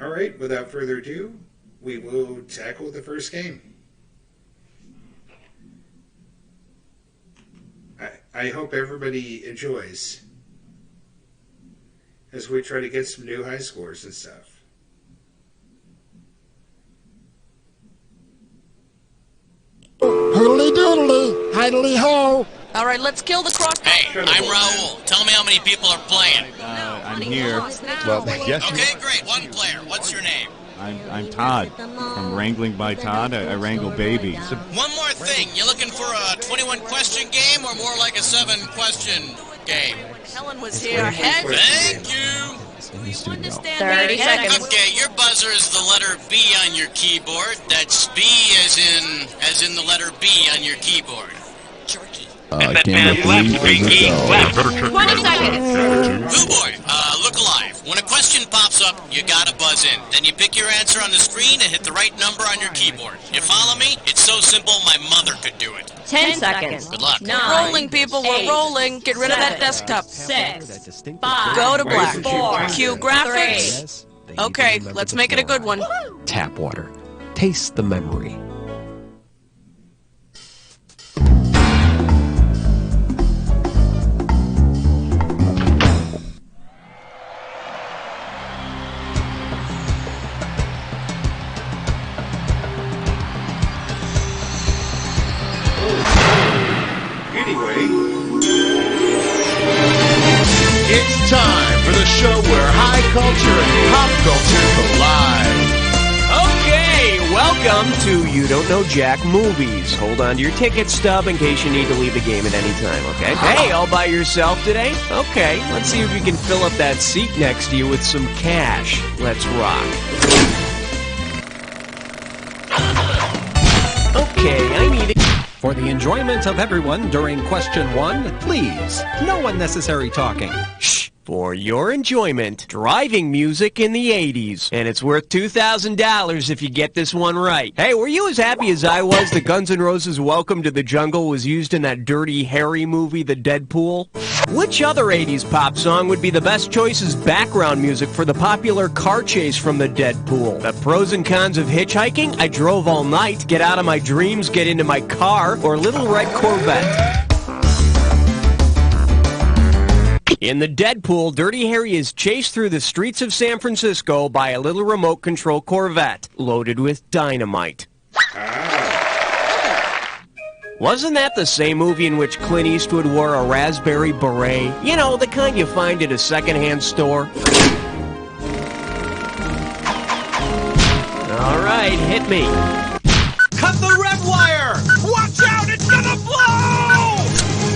All right, without further ado, we will tackle the first game. I hope everybody enjoys as we try to get some new high scores and stuff. Hoodly doodly, idly ho. All right, let's kill the croc. Hey, I'm Raul. Tell me how many people are playing. I'm here. Well, yes. Okay, great. One player. What's your name? I'm Todd from Wrangling by Todd. I wrangle babies. One more thing. You looking for a 21-question game or more like a 7-question game? Helen was here. Head. Thank you. 30 seconds. Okay, your buzzer is the letter B on your keyboard. That's B as in the letter B on your keyboard. Jerky. Camera 3, left. 20 seconds. Blue boy, look alive. When a question pops up, you gotta buzz in. Then you pick your answer on the screen and hit the right number on your keyboard. You follow me? It's so simple my mother could do it. 10 seconds. Good luck. 9, rolling, people. We're rolling. Get rid of that desktop. 6, 5, go to black. 4, cue graphics. Okay, let's make it a good one. Tap water. Taste the memory. It's time for the show where high culture and pop culture collide. Okay, welcome to You Don't Know Jack Movies. Hold on to your ticket stub in case you need to leave the game at any time, okay? Hey, all by yourself today? Okay, let's see if you can fill up that seat next to you with some cash. Let's rock. Okay, I need it. For the enjoyment of everyone during question 1, please, no unnecessary talking. Shh. For your enjoyment, driving music in the 80s. And it's worth $2,000 if you get this one right. Hey, were you as happy as I was that Guns N' Roses' Welcome to the Jungle was used in that Dirty Harry movie, The Deadpool? Which other 80s pop song would be the best choice as background music for the popular car chase from The Deadpool? The pros and cons of hitchhiking, I drove all night, get out of my dreams, get into my car, or Little Red Corvette? In The Deadpool, Dirty Harry is chased through the streets of San Francisco by a little remote-control Corvette loaded with dynamite. Wasn't that the same movie in which Clint Eastwood wore a raspberry beret? You know, the kind you find at a secondhand store? All right, hit me. Cut the red wire! Watch out, it's gonna blow!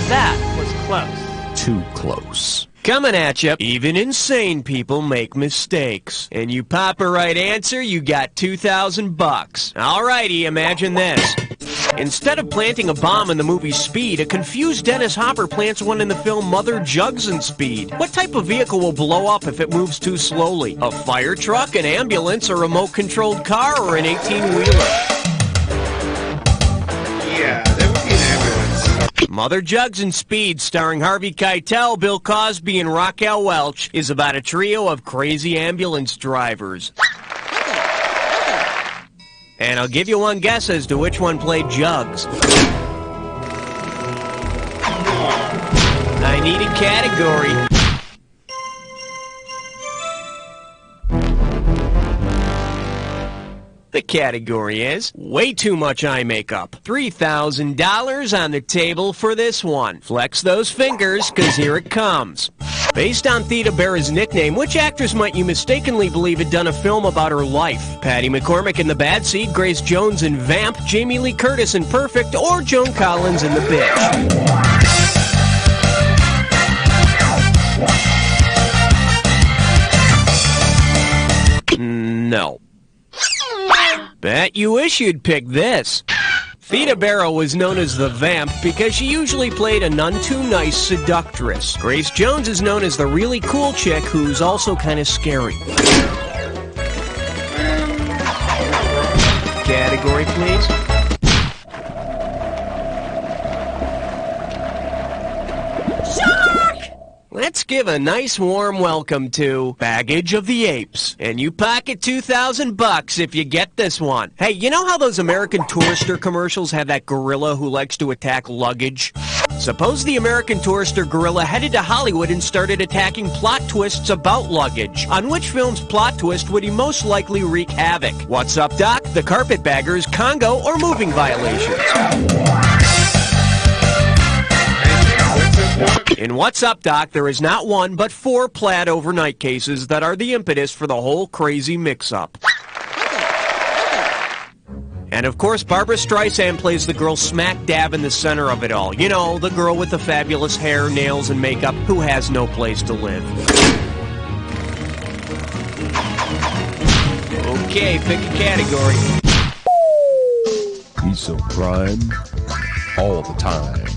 That was close. Too close. Coming at you, even insane people make mistakes. And you pop a right answer, you got $2,000. Alrighty, imagine this. Instead of planting a bomb in the movie Speed, a confused Dennis Hopper plants one in the film Mother Jugs and Speed. What type of vehicle will blow up if it moves too slowly? A fire truck, an ambulance, a remote-controlled car, or an 18-wheeler? Yeah, that would be an ambulance. Mother Jugs and Speed, starring Harvey Keitel, Bill Cosby, and Raquel Welch, is about a trio of crazy ambulance drivers. And I'll give you one guess as to which one played Jugs. I need a category. The category is way too much eye makeup. $3,000 on the table for this one. Flex those fingers, because here it comes. Based on Theda Bara's nickname, which actress might you mistakenly believe had done a film about her life? Patty McCormick in The Bad Seed, Grace Jones in Vamp, Jamie Lee Curtis in Perfect, or Joan Collins in The Bitch? No. Bet you wish you'd pick this. Theda Bara was known as the Vamp because she usually played a none-too-nice seductress. Grace Jones is known as the really cool chick who's also kind of scary. Category, please. let's give a nice warm welcome to Baggage of the Apes. And you pocket $2,000 if you get this one. Hey, you know how those American Tourister commercials have that gorilla who likes to attack luggage? Suppose the American Tourister gorilla headed to Hollywood and started attacking plot twists about luggage. On which film's plot twist would he most likely wreak havoc? What's Up, Doc? The Carpetbaggers, Congo, or moving violations? In What's Up, Doc, there is not one, but 4 plaid overnight cases that are the impetus for the whole crazy mix-up. And of course, Barbra Streisand plays the girl smack dab in the center of it all. You know, the girl with the fabulous hair, nails, and makeup who has no place to live. Okay, pick a category. Piece of crime all the time.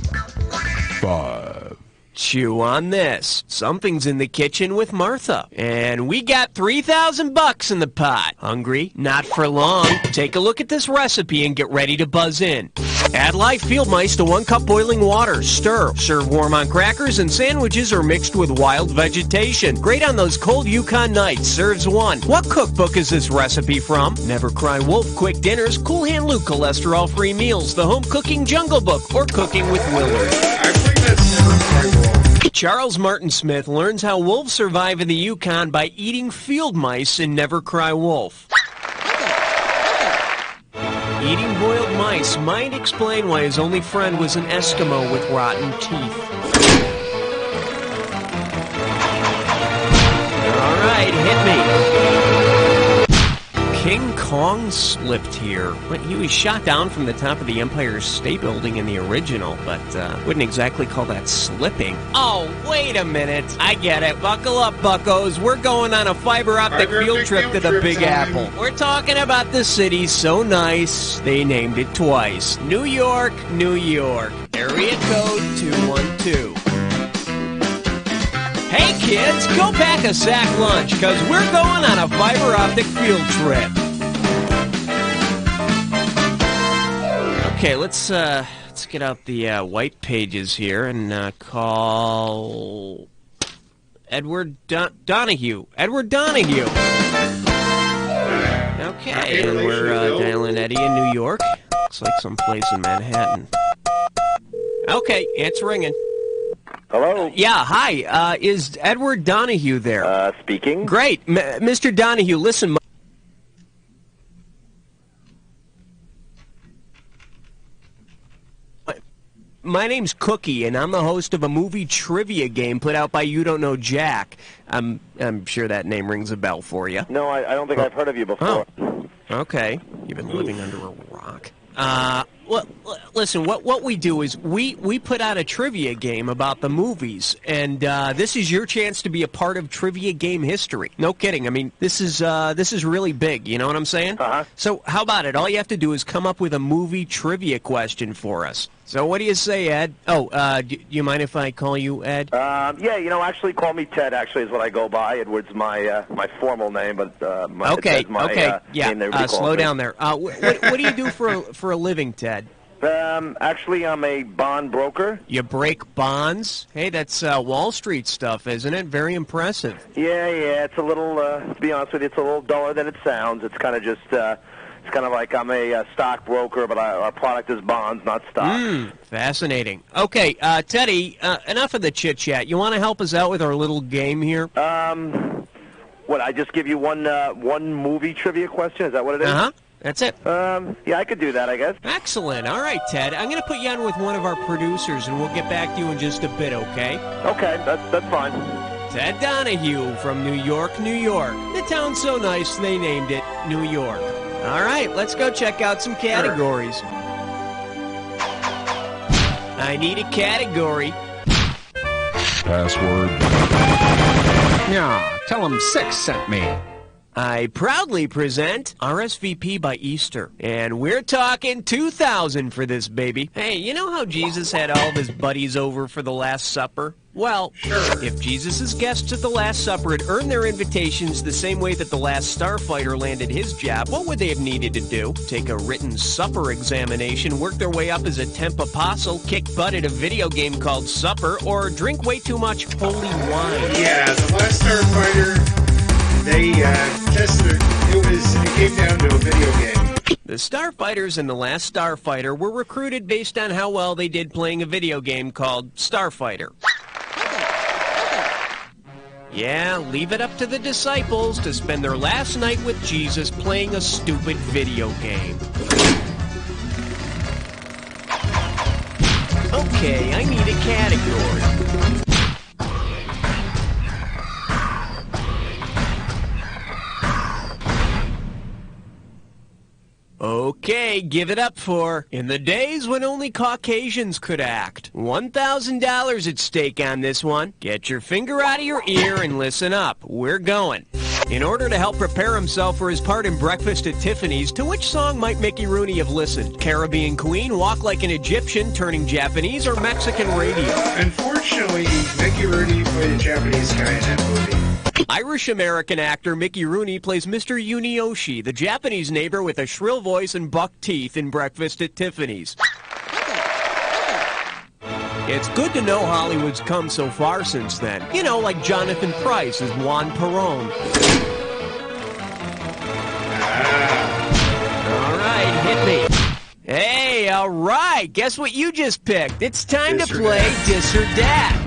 5. Chew on this. Something's in the kitchen with Martha. And we got $3,000 in the pot. Hungry? Not for long. Take a look at this recipe and get ready to buzz in. Add live field mice to 1 cup boiling water. Stir. Serve warm on crackers and sandwiches or mixed with wild vegetation. Great on those cold Yukon nights. Serves 1. What cookbook is this recipe from? Never Cry Wolf, Quick Dinners, Cool Hand Luke, Cholesterol-Free Meals, The Home Cooking Jungle Book, or Cooking with Willard. I think that's Never Cry Wolf. Charles Martin Smith learns how wolves survive in the Yukon by eating field mice in Never Cry Wolf. Eating boiled mice might explain why his only friend was an Eskimo with rotten teeth. All right, hit me. King Kong slipped here. He was shot down from the top of the Empire State Building in the original, but wouldn't exactly call that slipping. Oh, wait a minute. I get it. Buckle up, buckos. We're going on a fiber optic field trip to the Big Apple. We're talking about the city so nice, they named it twice. New York, New York. Area code 212. Hey kids, go pack a sack lunch, because we're going on a fiber optic field trip. Okay, let's get out the white pages here and call Edward Donahue. Edward Donahue. Okay, and we're dialing Eddie in New York. Looks like someplace in Manhattan. Okay, it's ringing. Hello? Yeah, hi. Is Edward Donahue there? Speaking. Great. Mr. Donahue, listen. My name's Cookie, and I'm the host of a movie trivia game put out by YouDon'tKnowJack. I'm sure that name rings a bell for you. No, I don't think I've heard of you before. Oh. Okay. You've been living under a rock. Well, listen, what we do is we put out a trivia game about the movies, and this is your chance to be a part of trivia game history. No kidding. I mean, this is really big. You know what I'm saying? Uh-huh. So how about it? All you have to do is come up with a movie trivia question for us. So what do you say, Ed? Oh, do you mind if I call you Ed? Yeah, actually call me Ted, actually, is what I go by. Edward's my formal name, but okay, Ted's my name they really slow me. down there. What do you do for a living, Ted? Actually, I'm a bond broker. You break bonds? Hey, that's Wall Street stuff, isn't it? Very impressive. Yeah, it's a little, to be honest with you, it's a little duller than it sounds. It's kind of just, it's kind of like I'm a stockbroker, but our product is bonds, not stock. Fascinating. Okay, Teddy, enough of the chit-chat. You want to help us out with our little game here? What, I just give you one movie trivia question? Is that what it is? Uh-huh. That's it. Yeah, I could do that, I guess. Excellent. All right, Ted. I'm going to put you on with one of our producers, and we'll get back to you in just a bit, okay? Okay, that's fine. Ted Donahue from New York, New York. The town's so nice they named it New York. All right, let's go check out some categories. I need a category. Password. Yeah, tell him 6 sent me. I proudly present RSVP by Easter. And we're talking 2,000 for this baby. Hey, you know how Jesus had all of his buddies over for the Last Supper? Well, if Jesus' guests at the Last Supper had earned their invitations the same way that the last starfighter landed his job, what would they have needed to do? Take a written supper examination, work their way up as a temp apostle, kick butt at a video game called Supper, or drink way too much holy wine? Yeah, the last starfighter, they tested it came down to a video game. The starfighters in The Last Starfighter were recruited based on how well they did playing a video game called Starfighter. Yeah, leave it up to the disciples to spend their last night with Jesus playing a stupid video game. Okay, I need a category. Okay, give it up for In the Days When Only Caucasians Could Act. $1,000 at stake on this one. Get your finger out of your ear and listen up. We're going. In order to help prepare himself for his part in Breakfast at Tiffany's, to which song might Mickey Rooney have listened? Caribbean Queen, Walk Like an Egyptian, Turning Japanese, or Mexican Radio? Unfortunately, Mickey Rooney played a Japanese guy in that movie. Irish-American actor Mickey Rooney plays Mr. Yunioshi, the Japanese neighbor with a shrill voice and buck teeth in Breakfast at Tiffany's. It's good to know Hollywood's come so far since then. You know, like Jonathan Pryce as Juan Perón. All right, hit me. Hey, all right, guess what you just picked? It's time to play Dis or Dat.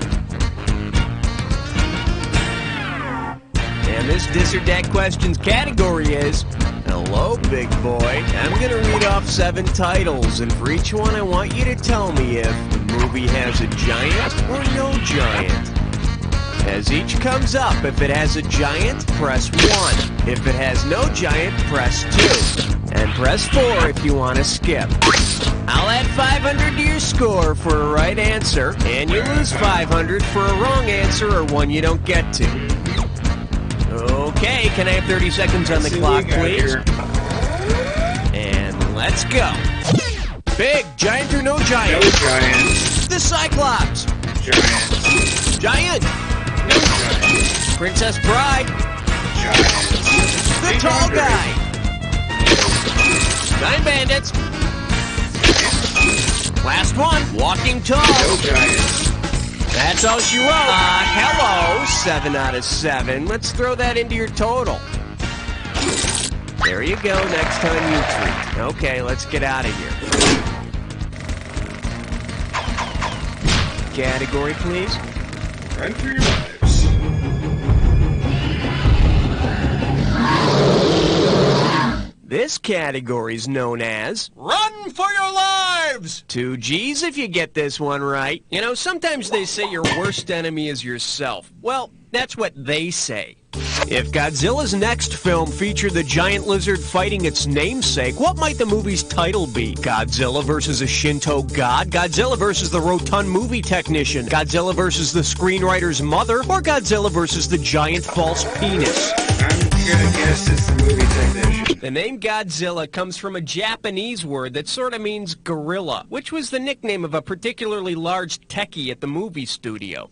And this Dis or Dat questions category is, hello, big boy. I'm going to read off 7 titles, and for each one I want you to tell me if the movie has a giant or no giant. As each comes up, if it has a giant, press 1. If it has no giant, press 2. And press 4 if you want to skip. I'll add 500 to your score for a right answer, and you lose 500 for a wrong answer or one you don't get to. Okay, can I have 30 seconds on the clock, please? And let's go. Big, giant or no giant? No giant. The Cyclops. Giant. Giant. No giant. Princess Bride. Giant. The tall guy. 9 bandits. Last one. Walking tall. No giant. That's all she wrote. Hello, 7 out of 7. Let's throw that into your total. There you go, next time you treat. Okay, let's get out of here. Category, please. Run for your lives. This category is known as Run for your lives! 2 G's if you get this one right. You know, sometimes they say your worst enemy is yourself. Well, that's what they say. If Godzilla's next film featured the giant lizard fighting its namesake, what might the movie's title be? Godzilla versus a Shinto god? Godzilla versus the rotund movie technician? Godzilla versus the screenwriter's mother? Or Godzilla versus the giant false penis? I'm gonna guess it's the movie technician. The name Godzilla comes from a Japanese word that sort of means gorilla, which was the nickname of a particularly large techie at the movie studio.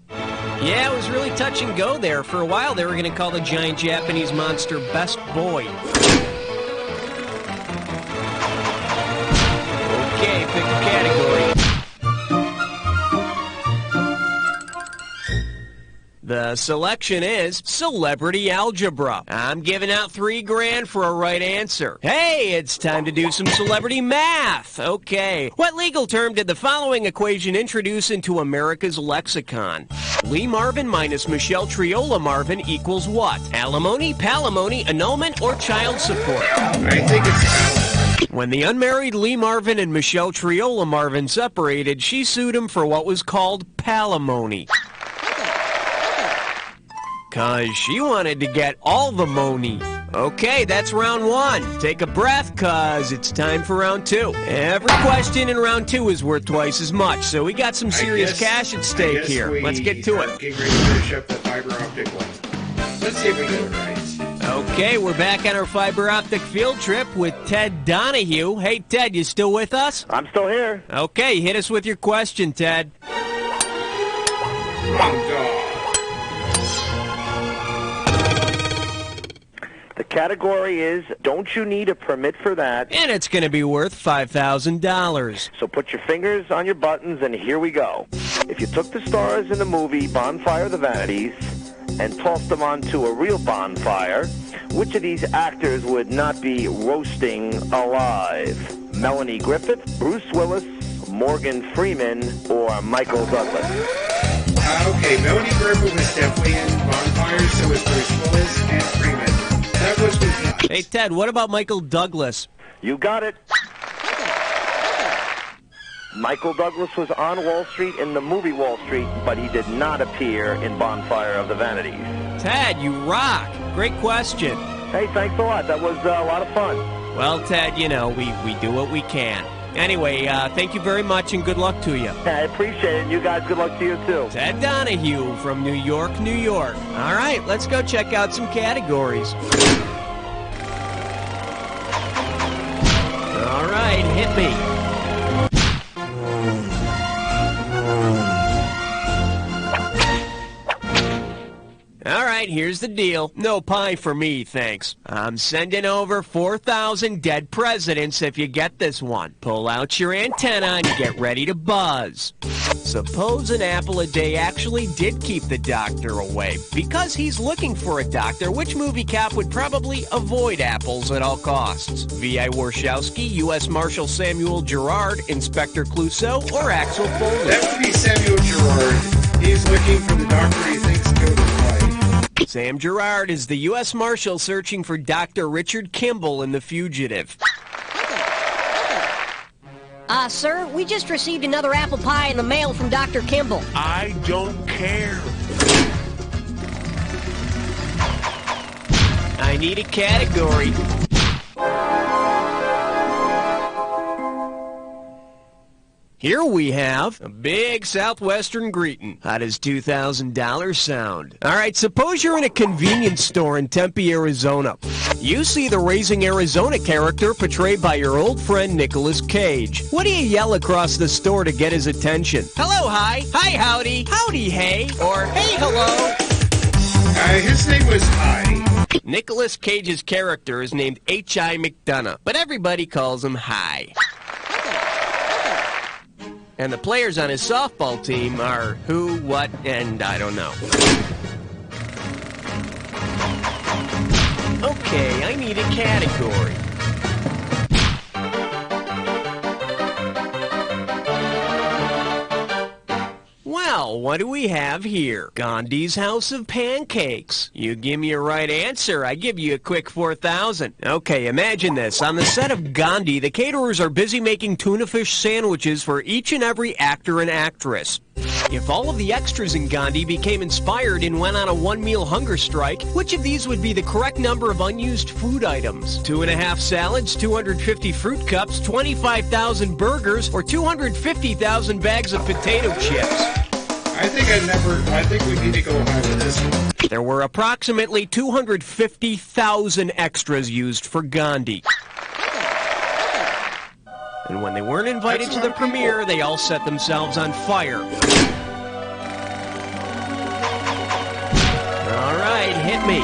Yeah, it was really touch and go there. For a while, they were going to call the giant Japanese monster Best Boy. Okay, pick a category. The selection is Celebrity Algebra. I'm giving out $3,000 for a right answer. Hey, it's time to do some celebrity math. Okay, what legal term did the following equation introduce into America's lexicon? Lee Marvin minus Michelle Triola Marvin equals what? Alimony, palimony, annulment, or child support? I think it's alimony. When the unmarried Lee Marvin and Michelle Triola Marvin separated, she sued him for what was called palimony. 'Cause she wanted to get all the money. Okay, that's round 1. Take a breath, 'cause it's time for round 2. Every question in round 2 is worth twice as much, so we got some serious cash at stake here. Let's get to it. Getting ready to finish up the fiber optic one. Let's see if we get it right. Okay, we're back on our fiber optic field trip with Ted Donahue. Hey, Ted, you still with us? I'm still here. Okay, hit us with your question, Ted. The category is, don't you need a permit for that? And it's going to be worth $5,000. So put your fingers on your buttons, and here we go. If you took the stars in the movie Bonfire of the Vanities and tossed them onto a real bonfire, which of these actors would not be roasting alive? Melanie Griffith, Bruce Willis, Morgan Freeman, or Michael Douglas? Okay, Melanie Griffith was definitely in Bonfire, so was Bruce Willis and Freeman. That was not. Hey, Ted, what about Michael Douglas? You got it. Michael Douglas was on Wall Street in the movie Wall Street, but he did not appear in Bonfire of the Vanities. Ted, you rock. Great question. Hey, thanks a lot. That was a lot of fun. Well, Ted, you know, we do what we can. Anyway, thank you very much and good luck to you. I appreciate it. You guys, good luck to you, too. Ted Donahue from New York, New York. All right, let's go check out some categories. All right, hit me. All right, here's the deal. No pie for me, thanks. I'm sending over 4,000 dead presidents if you get this one. Pull out your antenna and get ready to buzz. Suppose an apple a day actually did keep the doctor away. Because he's looking for a doctor, which movie cop would probably avoid apples at all costs? V.I. Warshawski, U.S. Marshal Samuel Gerard, Inspector Clouseau, or Axel Foley? That would be Samuel Gerard. He's looking for the doctor he thinks killed his wife. Sam Gerard is the U.S. Marshal searching for Dr. Richard Kimball in The Fugitive. Sir, we just received another apple pie in the mail from Dr. Kimball. I don't care. I need a category. Here we have a big southwestern greeting. How does $2,000 sound? All right, suppose you're in a convenience store in Tempe, Arizona. You see the Raising Arizona character portrayed by your old friend Nicolas Cage. What do you yell across the store to get his attention? Hello, hi. Hi, howdy. Howdy, hey. Or hey, hello. His name was Hi. Nicolas Cage's character is named H.I. McDonough, but everybody calls him Hi. And the players on his softball team are who, what, and I don't know. Okay, I need a category. Well, what do we have here? Gandhi's House of Pancakes. You give me a right answer, I give you a quick 4,000. Okay, imagine this. On the set of Gandhi, the caterers are busy making tuna fish sandwiches for each and every actor and actress. If all of the extras in Gandhi became inspired and went on a one-meal hunger strike, which of these would be the correct number of unused food items? 2.5 salads, 250 fruit cups, 25,000 burgers, or 250,000 bags of potato chips? I think we need to go high with this one. There were approximately 250,000 extras used for Gandhi. And when they weren't invited to the premiere, they all set themselves on fire. All right, hit me.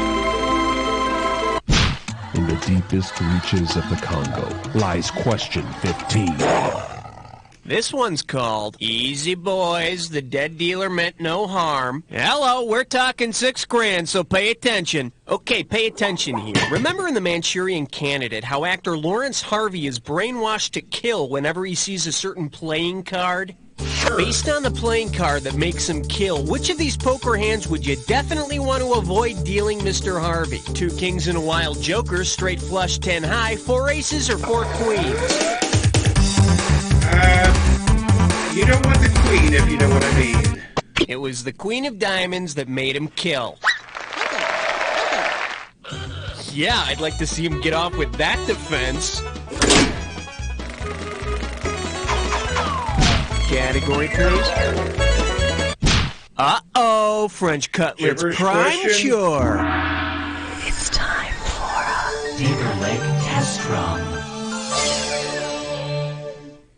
In the deepest reaches of the Congo lies question 15. This one's called Easy Boys, the dead dealer meant no harm. Hello, we're talking $6,000, so pay attention. Okay, pay attention here. Remember in The Manchurian Candidate how actor Lawrence Harvey is brainwashed to kill whenever he sees a certain playing card? Based on the playing card that makes him kill, which of these poker hands would you definitely want to avoid dealing Mr. Harvey? 2 kings and a wild joker, straight flush 10 high, 4 aces, or 4 queens? You don't want the queen, if you know what I mean. It was the Queen of Diamonds that made him kill. Yeah, I'd like to see him get off with that defense. Category, please. Uh-oh, French cutlets Gibberish prime question? sure. It's time Electronic test drum.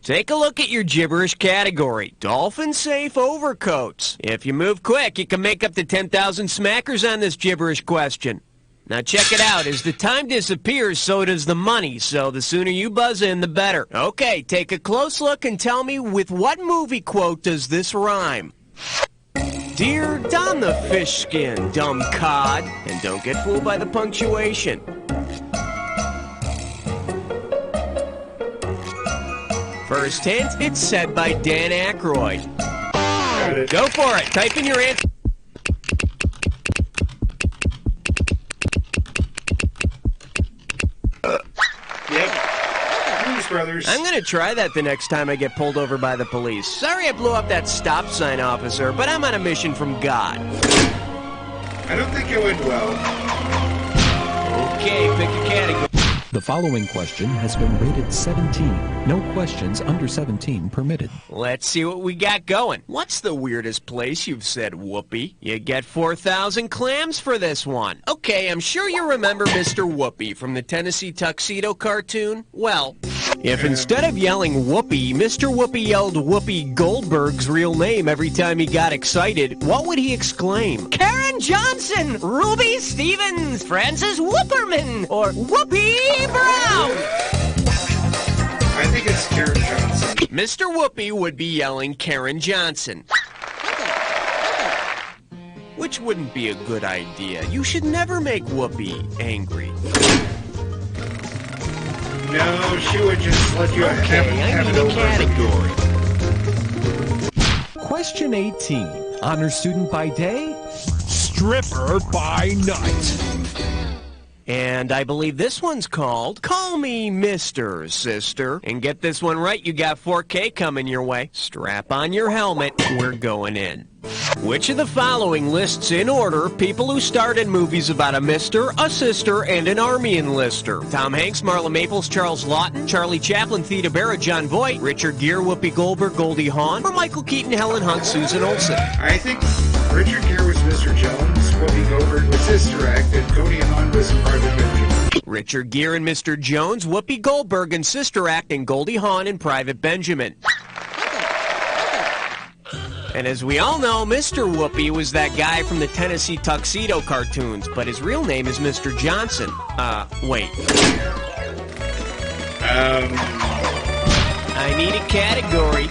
Take a look at your gibberish category. Dolphin-safe overcoats. If you move quick, you can make up to 10,000 smackers on this gibberish question. Now check it out. As the time disappears, so does the money. So the sooner you buzz in, the better. Okay, take a close look and tell me with what movie quote does this rhyme? Dear, don the fish skin, dumb cod. And don't get fooled by the punctuation. First hint, it's said by Dan Aykroyd. Go for it. Type in your answer. Brothers. I'm gonna try that the next time I get pulled over by the police. Sorry I blew up that stop sign, officer, but I'm on a mission from God. I don't think it went well. Okay, pick a category. The following question has been rated 17. No questions under 17 permitted. Let's see what we got going. What's the weirdest place you've said whoopee? You get 4,000 clams for this one. Okay, I'm sure you remember Mr. Whoopi from the Tennessee Tuxedo cartoon. Well, if instead of yelling whoopee, Mr. Whoopi yelled Whoopi Goldberg's real name every time he got excited, what would he exclaim? Karen Johnson, Ruby Stevens, Francis Whooperman, or Whoopi Brown. I think it's Karen Johnson. Mr. Whoopi would be yelling Karen Johnson. Which wouldn't be a good idea. You should never make Whoopi angry. No, she would just let you have it over. Category. Question 18. Honor student by day, stripper by night. And I believe this one's called Call Me Mr. Sister. And get this one right, you got 4K coming your way. Strap on your helmet, we're going in. Which of the following lists in order people who starred in movies about a mister, a sister, and an army enlister? Tom Hanks, Marla Maples, Charles Lawton, Charlie Chaplin, Theda Bara, John Voight, Richard Gere, Whoopi Goldberg, Goldie Hawn, or Michael Keaton, Helen Hunt, Susan Olsen? I think Richard Gere was Mr. Jones, Whoopi Goldberg was Sister Act, and Goldie Hawn was Private Benjamin. Richard Gere and Mr. Jones, Whoopi Goldberg and Sister Act, and Goldie Hawn and Private Benjamin. And as we all know, Mr. Whoopi was that guy from the Tennessee Tuxedo cartoons, but his real name is Mr. Johnson. Wait. I need a category.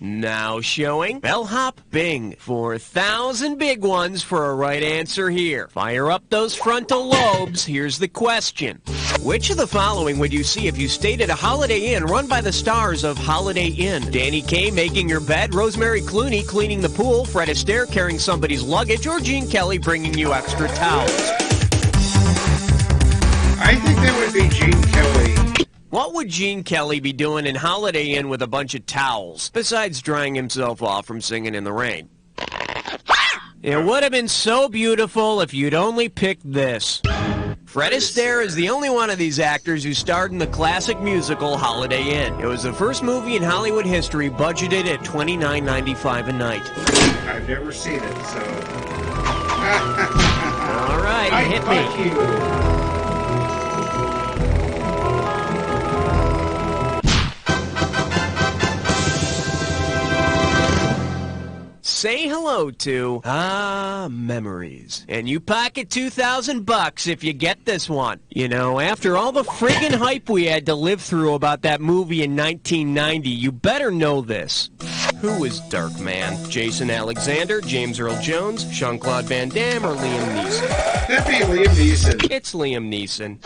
Now showing Bellhop Bing. 4,000 big ones for a right answer here. Fire up those frontal lobes. Here's the question. Which of the following would you see if you stayed at a Holiday Inn run by the stars of Holiday Inn? Danny Kaye making your bed, Rosemary Clooney cleaning the pool, Fred Astaire carrying somebody's luggage, or Gene Kelly bringing you extra towels? I think that would be Gene Kelly. What would Gene Kelly be doing in Holiday Inn with a bunch of towels, besides drying himself off from singing in the rain? It would have been so beautiful if you'd only picked this. Fred Astaire is the only one of these actors who starred in the classic musical Holiday Inn. It was the first movie in Hollywood history budgeted at $29.95 a night. I've never seen it, so... All right, hit me. Say hello to memories. And you pocket $2,000 if you get this one. You know, after all the friggin' hype we had to live through about that movie in 1990, you better know this. Who was Dark Man? Jason Alexander, James Earl Jones, Jean-Claude Van Damme, or Liam Neeson? That'd be Liam Neeson. It's Liam Neeson.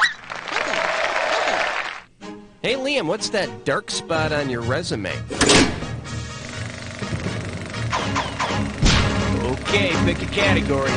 Hey, Liam, what's that dark spot on your resume? Okay, pick a category.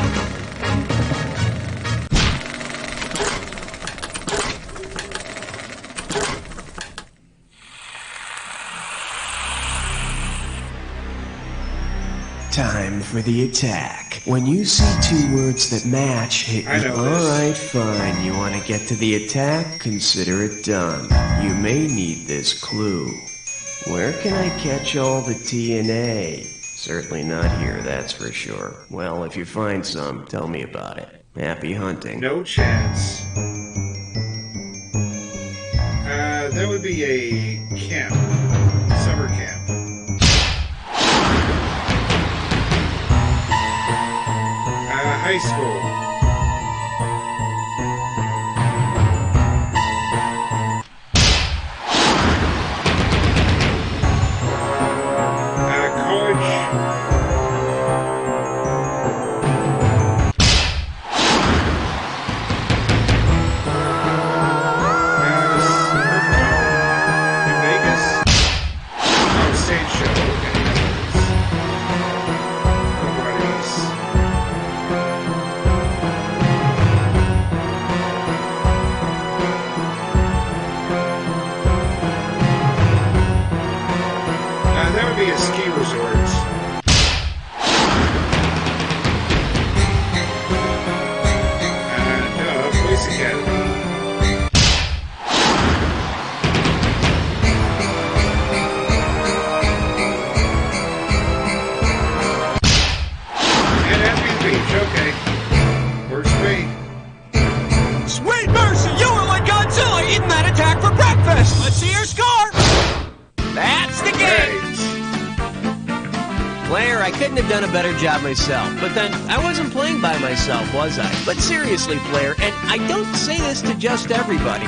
Time for the attack. When you see two words that match, hit me. Alright, fine. You want to get to the attack? Consider it done. You may need this clue. Where can I catch all the TNA? Certainly not here, that's for sure. Well, if you find some, tell me about it. Happy hunting. No chance. That would be a camp. Summer camp. High school. I couldn't have done a better job myself, but then I wasn't playing by myself, was I? But seriously, player, and I don't say this to just everybody.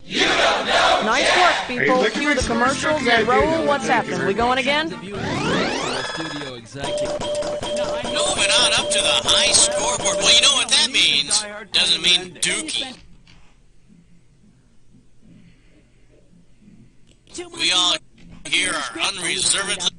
You don't know. Nice work, people. Cue the commercials and roll. What's happening? We going again? Moving on up to the high scoreboard. Well, you know what that means. Doesn't mean dookie. We all here are unreservedly...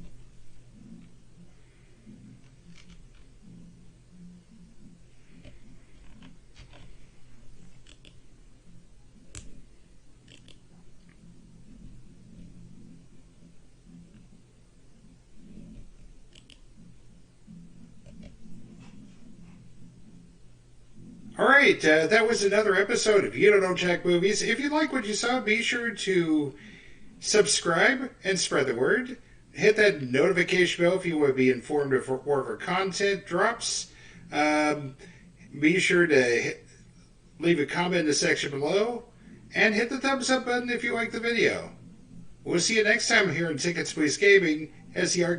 Alright, that was another episode of You Don't Know Jack Movies. If you like what you saw, be sure to subscribe and spread the word. Hit that notification bell if you want to be informed of more of our content drops. Be sure to leave a comment in the section below. And hit the thumbs up button if you like the video. We'll see you next time here on Tickets Please Gaming as the arcade.